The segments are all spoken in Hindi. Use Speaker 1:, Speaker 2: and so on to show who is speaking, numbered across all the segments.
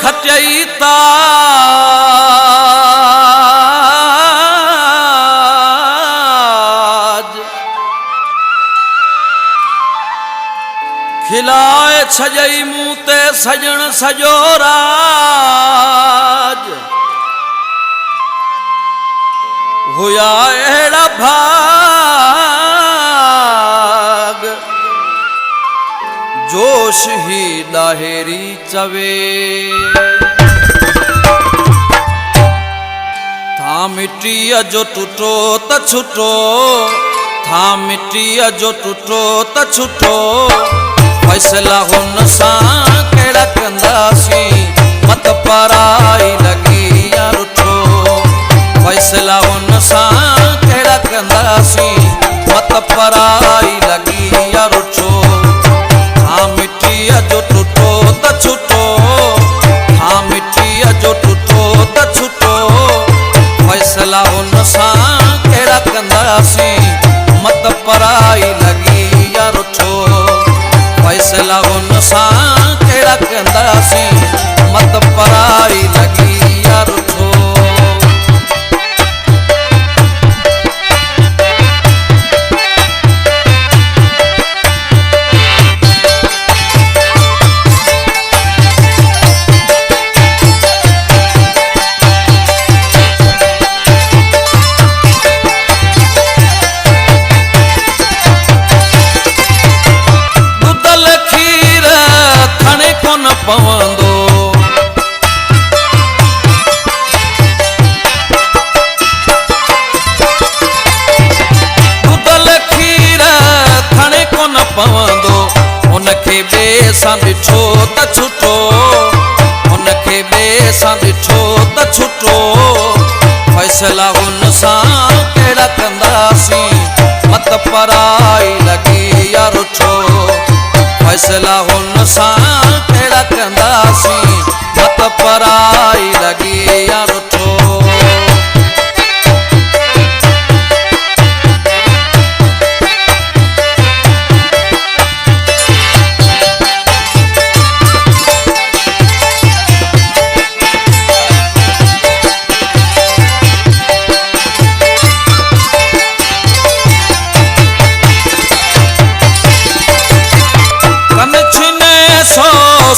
Speaker 1: खटई ताज खिलाए छजई मुंह ते सजण सजो राज हुया अहिड़ा भाग जोश ही ॾाहेरी चवे था मिट्टीअ जो टुटो त छुटो था मिट्टीअ जो टुटो त छुटो फैसला हुन सां कहिड़ा कंदासीं मत पराई लॻी या रुठो फैसला हुन सां कहिड़ा कंदासीं मत पराई लॻी या रुठो हाँ मिट्टीअ जो टुटो त छुटो हाँ मिट्टीअ जो टुटो त छुटो फैसला हुन सां कहिड़ा कंदासीं मत पराई लॻी या रुठो फैसला हुन सां कहिड़ा कंदासीं मत पराई लॻी या रुठो पवंदो दुधल खीर थणे कोन पवंदो उनखे ॿिए सां ॾिठो त छुटो उनखे ॿिए सां ॾिठो त छुटो फैसला हुन सां कहिड़ा कंदासीं मत पराई लॻी या रुठो फैसला हुन सां कहिड़ा कंदासीं मत पराई लॻी या रुठो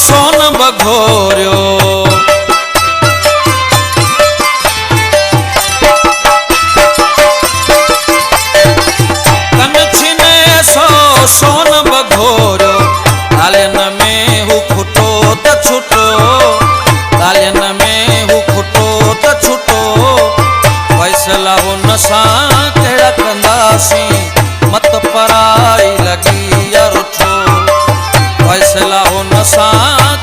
Speaker 1: सोन बघोरियो कन छिने सो सोन बघोरियो ॻाल्हियुनि में हू खुटो त छुटो ॻाल्हियुनि में हू खुटो त छुटो फैसला हुन सां कहिड़ा कंदासीं मत पराई लॻी या रुठो फैसला हुन सां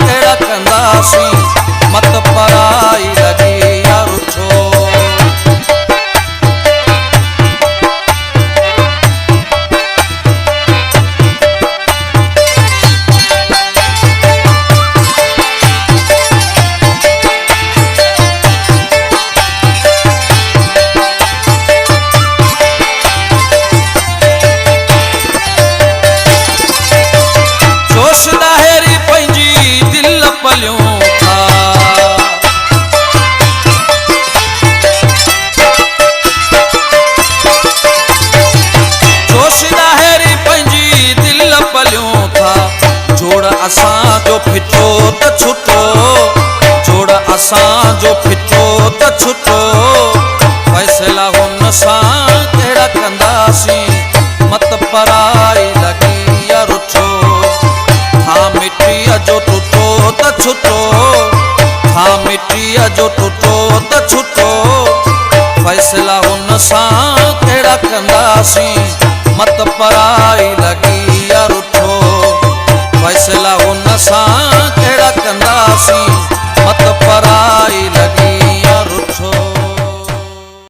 Speaker 1: कहिड़ा कंदासीं मत पराई लॻी या रुठो जोश ॾाहेरी पंहिंजी दिल पलियूं था जोश ॾाहेरी पंहिंजी दिल पलियूं था जोड़ असांजो फिटो त छुटो जोड़ असांजो फिटो त छुटो फैसला हुन सां कहिड़ा कंदासीं मत पराई लॻी या रुठो हाँ मिट्टीअ जो टुटो त छुटो हाँ मिट्टीअ जो टुटो त छुटो फैसला हुन सां कहिड़ा कंदासीं मत पराई लॻी या रुठो फैसला हुन सां कहिड़ा कंदासीं